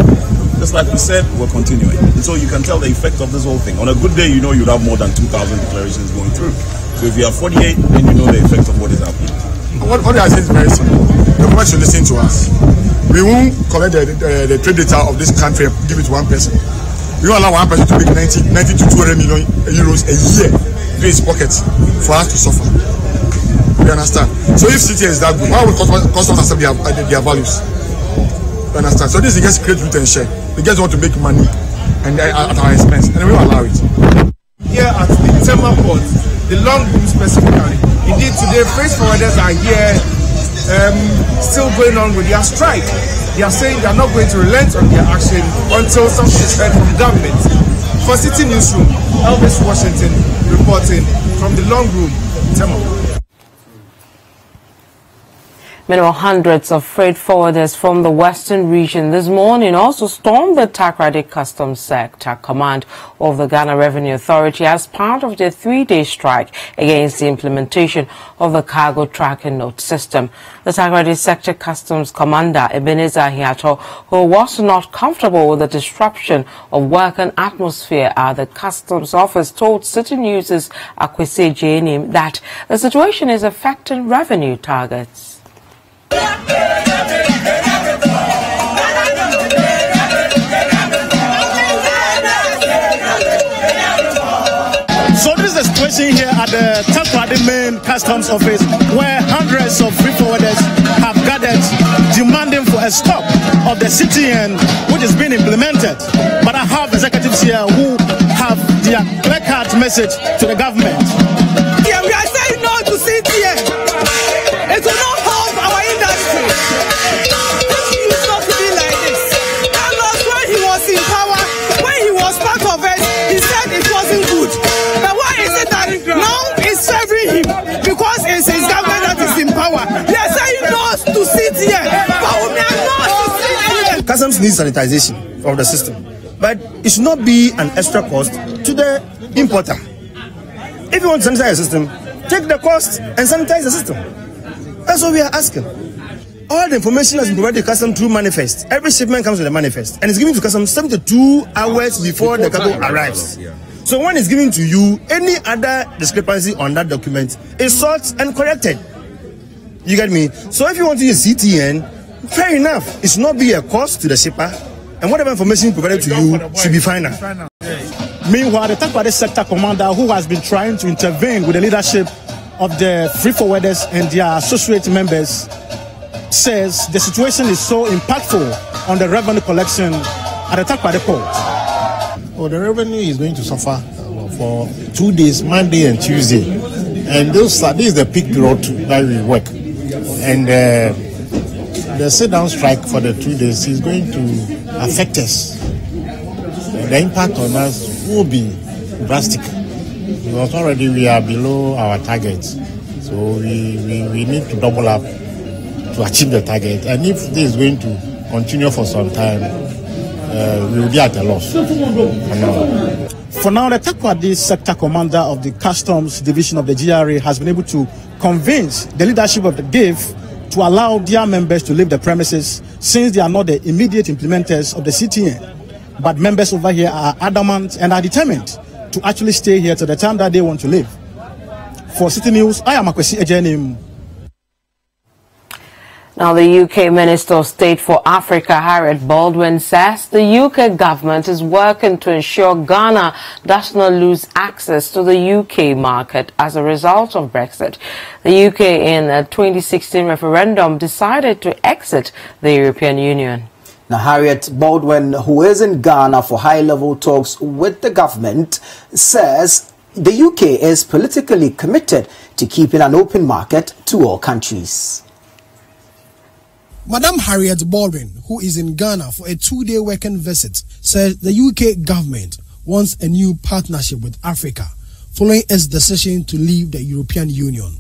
M: just like we said, we're continuing. And so you can tell the effect of this whole thing. On a good day, you'd have more than 2,000 declarations going through. So if you have 48, then you know the effect of what is happening.
I: What I say is very simple. The government should listen to us. We won't collect the trade data of this country and give it to one person. We won't allow one person to make 90 to 200 million euros a year to his pocket for us to suffer. You understand? So if CTA is that good, why would customers accept their values? You understand? So this is just create root and share. They just want to make money and at our expense, and we will allow it.
L: Here at the Tema Port, the long room specifically. Indeed, today freight forwarders are here still going on with their strike. They are saying they are not going to relent on their action until something is heard from government. For City Newsroom, Elvis Washington reporting from the long room, Tema.
A: Meanwhile, hundreds of freight forwarders from the western region this morning also stormed the Takoradi Customs Sector Command of the Ghana Revenue Authority as part of their 3-day strike against the implementation of the cargo tracking note system. The Takoradi Sector Customs Commander, Ebenezer Hiato, who was not comfortable with the disruption of work and atmosphere at the Customs Office, told City News' Akwese Jainim that the situation is affecting revenue targets.
N: So this is the situation here at the Takoradi main customs office, where hundreds of freight forwarders have gathered demanding for a stop of the CTN, which is being implemented. But I have executives here who have their clear cut message to the government.
O: Yeah, we are saying no to CTN. It will not help our industry. This used not to be like this. Carlos, when he was in power, when he was part of it, he said it wasn't good. But why is it that now it's favoring him? Because it's his government that is in power. We are saying no to CTN, but we are not to CTN.
W: Customs needs sanitization of the system, but it should not be an extra cost to the importer. If you want to sanitize the system, take the cost and sanitize the system. That's what we are asking. All the information has been provided to customs through manifest. Every shipment comes with a manifest and it's given to customs 72 hours before the cargo arrives. So when it's given to you, any other discrepancy on that document is sought and corrected. You get me? So if you want to use CTN, fair enough. It should not be a cost to the shipper, and whatever information provided to you should be final.
N: Meanwhile, the Takoradi Sector Commander, who has been trying to intervene with the leadership of the free forwarders and their associate members, says the situation is so impactful on the revenue collection at the Takoradi Port.
I: Well, the revenue is going to suffer for 2 days, Monday and Tuesday. And this is the peak period that we work. And the sit-down strike for the 2 days is going to affect us. The impact on us will be drastic. Because already we are below our targets. So we need to double up to achieve the target. And if this is going to continue for some time, we will be at a loss.
N: For now, the Takoradi sector commander of the Customs Division of the GRA has been able to convince the leadership of the DIV to allow their members to leave the premises, since they are not the immediate implementers of the CTN. But members over here are adamant and are determined to actually stay here till the time that they want to leave. For City News, I am Akwesi Ejenim.
A: Now, the UK Minister of State for Africa, Harriet Baldwin, says the UK government is working to ensure Ghana does not lose access to the UK market as a result of Brexit. The UK, in a 2016 referendum, decided to exit the European Union.
B: Now, Harriet Baldwin, who is in Ghana for high-level talks with the government, says the UK is politically committed to keeping an open market to all countries.
P: Madam Harriet Baldwin, who is in Ghana for a 2-day working visit, says the UK government wants a new partnership with Africa following its decision to leave the European Union.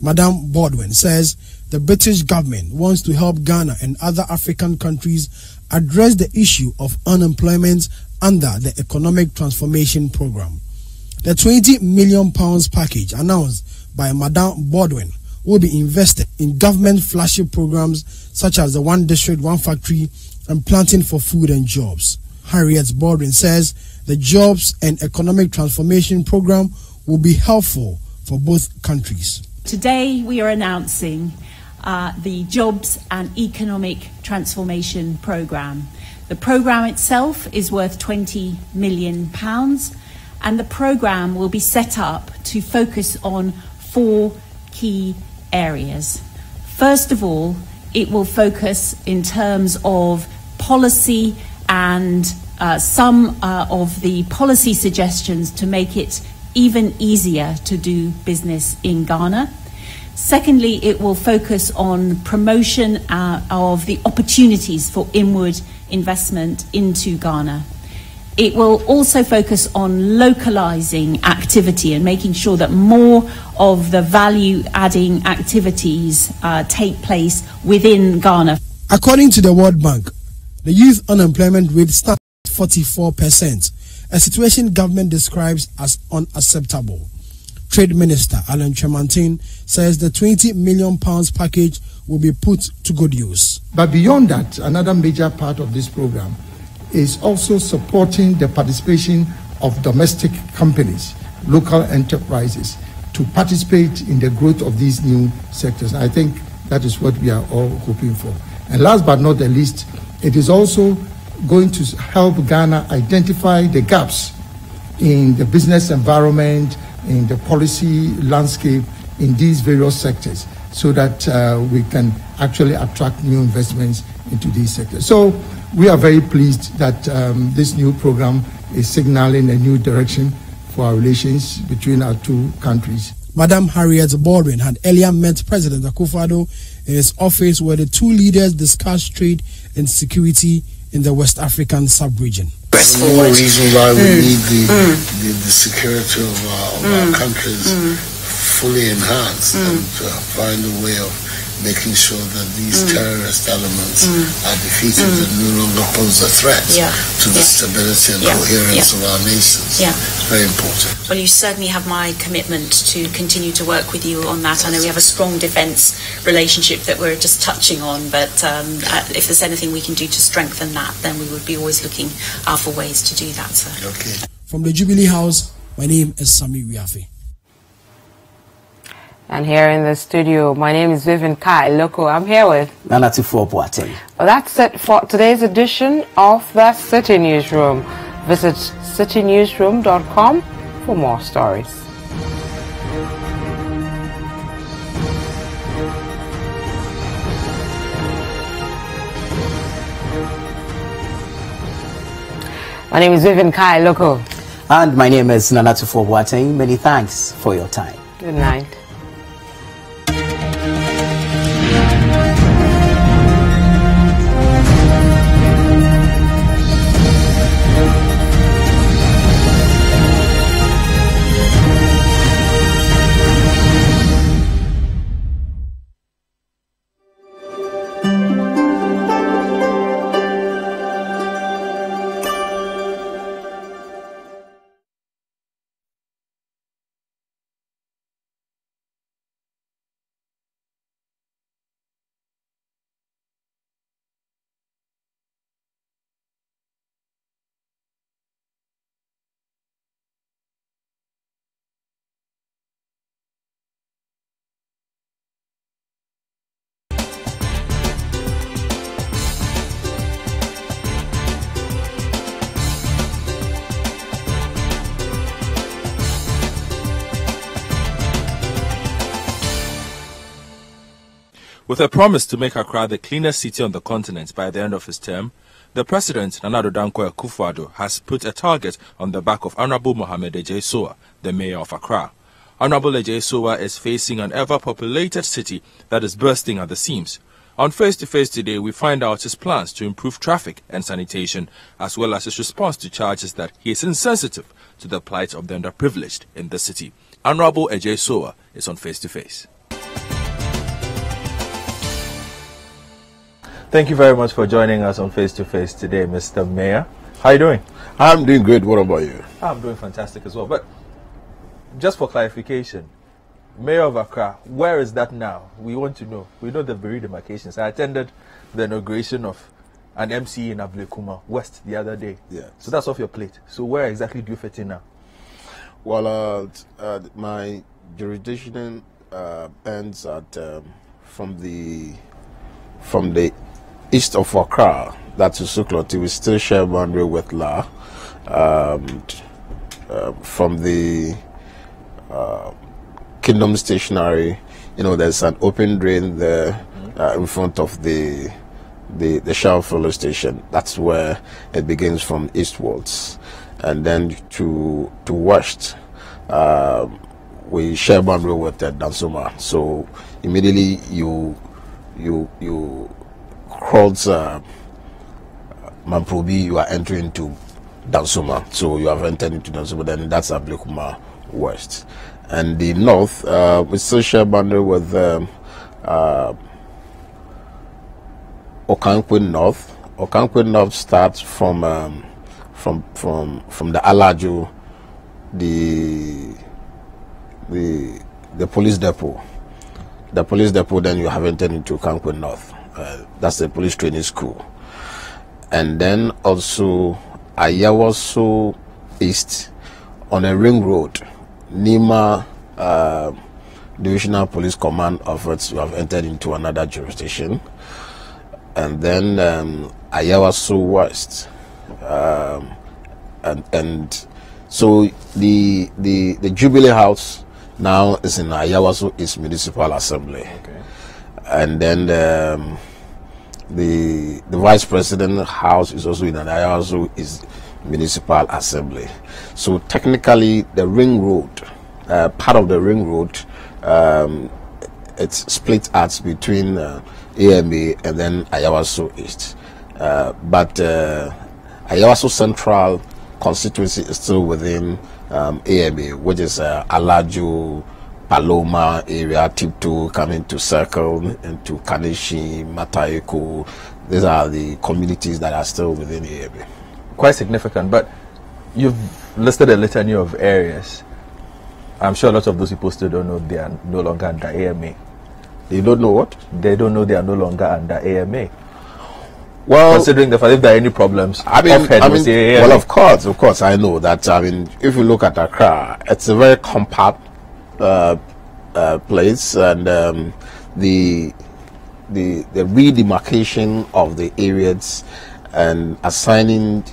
P: Madam Baldwin says the British government wants to help Ghana and other African countries address the issue of unemployment under the Economic Transformation Programme. The £20 million package announced by Madam Baldwin will be invested in government flagship programs such as the One District, One Factory and Planting for Food and Jobs. Harriet Baldwin says the Jobs and Economic Transformation Program will be helpful for both countries.
Q: Today we are announcing the Jobs and Economic Transformation Program. The program itself is worth £20 million, and the program will be set up to focus on 4 key areas. First of all, it will focus in terms of policy and some of the policy suggestions to make it even easier to do business in Ghana. Secondly, it will focus on promotion of the opportunities for inward investment into Ghana. It will also focus on localizing activity and making sure that more of the value-adding activities take place within Ghana.
P: According to the World Bank, the youth unemployment rate stands at 44%, a situation government describes as unacceptable. Trade Minister Alan Tremantin says the £20 million package will be put to good use.
R: But beyond that, another major part of this program is also supporting the participation of domestic companies, local enterprises, to participate in the growth of these new sectors. I think that is what we are all hoping for. And last but not the least, it is also going to help Ghana identify the gaps in the business environment, in the policy landscape, in these various sectors, so that we can actually attract new investments into these sectors. So we are very pleased that this new program is signaling a new direction for our relations between our 2 countries.
P: Madam Harriet Baldwin had earlier met President Akufo-Addo in his office, where the 2 leaders discussed trade and security in the West African sub-region.
I: There's no reason why we need the security of our countries fully enhanced and find a way of making sure that these terrorist elements are defeated and no longer pose a threat to the stability and coherence of our nations. It's very important.
T: Well, you certainly have my commitment to continue to work with you on that. I know we have a strong defence relationship that we're just touching on, but if there's anything we can do to strengthen that, then we would be always looking for ways to do that, sir.
I: Okay.
P: From the Jubilee House, my name is Sami Wiafi.
A: And here in the studio, my name is Vivian Kai Loco. I'm here with
B: Nanatu Fuopuate.
A: Well, that's it for today's edition of the City Newsroom. Visit CitiNewsroom.com for more stories. My name is Vivian Kai Loco.
B: And my name is Nanatu Fuopuate. Many thanks for your time.
A: Good night.
C: With a promise to make Accra the cleanest city on the continent by the end of his term, the President, Nana Addo Dankwa Akufo-Addo, has put a target on the back of Honorable Mohamed Ejei-Sowa, the Mayor of Accra. Honorable Ejei-Sowa is facing an ever-populated city that is bursting at the seams. On Face to Face today, we find out his plans to improve traffic and sanitation, as well as his response to charges that he is insensitive to the plight of the underprivileged in the city. Honorable Ejei-Sowa is on Face to Face. Thank you very much for joining us on Face to Face today, Mr. Mayor. How are you doing?
D: I'm doing great. What about you?
C: I'm doing fantastic as well. But just for clarification, Mayor of Accra, where is that now? We want to know. We know the very demarcations. I attended the inauguration of an MC in Ablekuma West the other day.
D: Yeah.
C: So that's off your plate. So where exactly do you fit in now?
D: Well, my jurisdiction ends at from the east of Accra, that's Usukloti. We still share boundary with La. From the Kingdom Stationery, there's an open drain there in front of the Shell Fuller Station. That's where it begins from eastwards, and then to west, we share boundary with Dansuma. So immediately you cross Mamprobi, you are entering into Dansuma. So you have entered into Dansuma, then that's Ablekuma West. And the north, we still share boundary with Okankwin North. Okankwin North starts from the Alaju, the police depot. The police depot, then you have entered into Okankwin North. That's the police training school. And then also Ayawaso East on a ring road, Nima Divisional Police Command Office, you have entered into another jurisdiction. And then Ayawaso West, and so the Jubilee House now is in Ayawaso East Municipal Assembly.
C: Okay.
D: And then the Vice President House is also in Ayawaso East Municipal Assembly. So technically the ring road, part of the ring road, it's split out between AMA and then Ayawaso East. But Ayawaso Central constituency is still within AMA, which is Alaju, Paloma area, Tipto, coming to Circle, into Kaneshi, Matayeko. These are the communities that are still within AMA.
C: Quite significant, but you've listed a litany of areas. I'm sure a lot of those people still don't know they are no longer under AMA.
D: They don't know what?
C: They don't know they are no longer under AMA.
D: Well,
C: considering the fact if there are any problems,
D: well, of course, I know that. If you look at Accra, it's a very compact place, and the redemarcation of the areas and assigning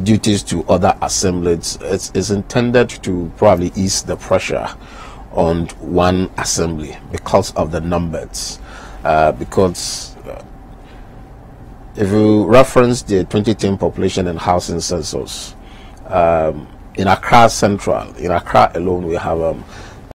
D: duties to other assemblies is intended to probably ease the pressure on one assembly because of the numbers. Because if you reference the 2010 population and housing census, in Accra Central, in Accra alone, we have